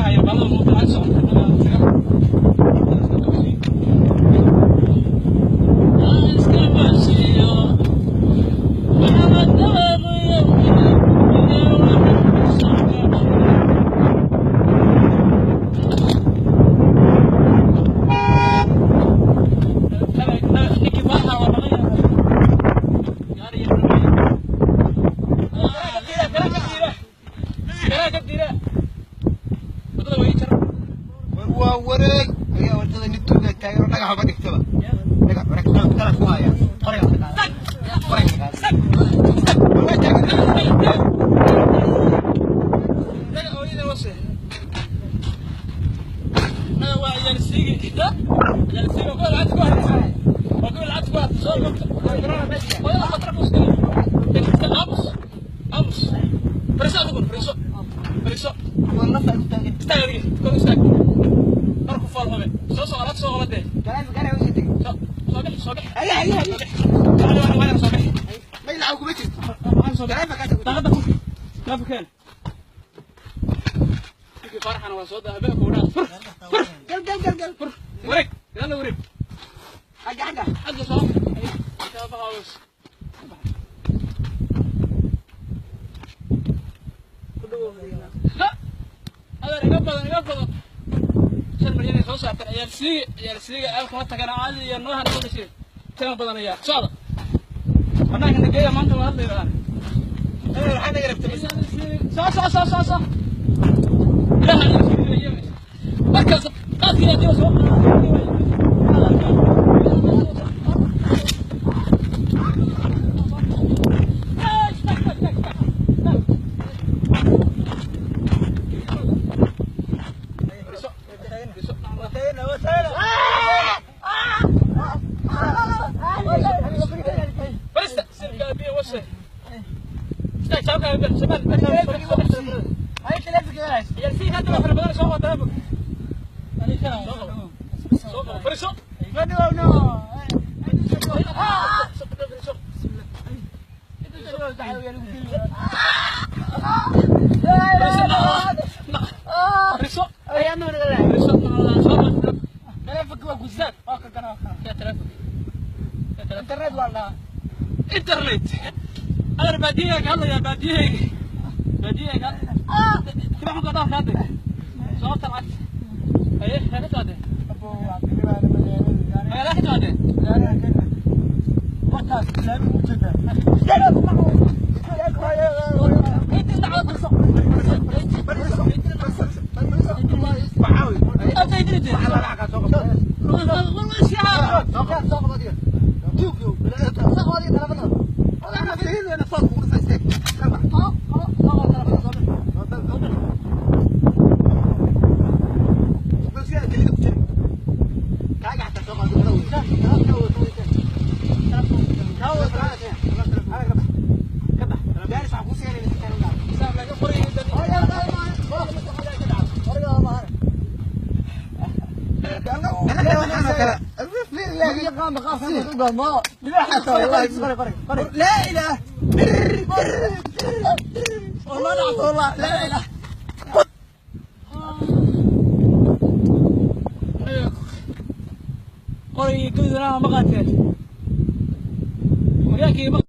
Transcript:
يا بالله مو بالعكس ورق يا ولد نتو تاير نغا حبا دغتبا نغا ورق كلا كوايا قريا والله استاغ marku falmame soo socod soo qabade garan wixii soo bix ay wala soo bix ma ilaa ugu bixi aan soo bix taqada ku nafkeen kii farxana waa soo daabay ku dhaaf gal wareeg yalla wareeg xaga soo ka bahaws هذا يقبض مليون soo saartay ayaa siiga ay kuma tagan caadi iyo noohan oo dhashay tan badanaya socda banaanka nageeya maanta waa hadlayaan waxaan naga rabtay soo markaas qaadkii aad soo internet أنا بديك هلا يا بديك كم عم قطع هذا صوت العكس أيه هذا هذا أبو عبد الله هذا هذا وقت لا موجودة لا إله والله لا إله قري كذا ما قاتل وياك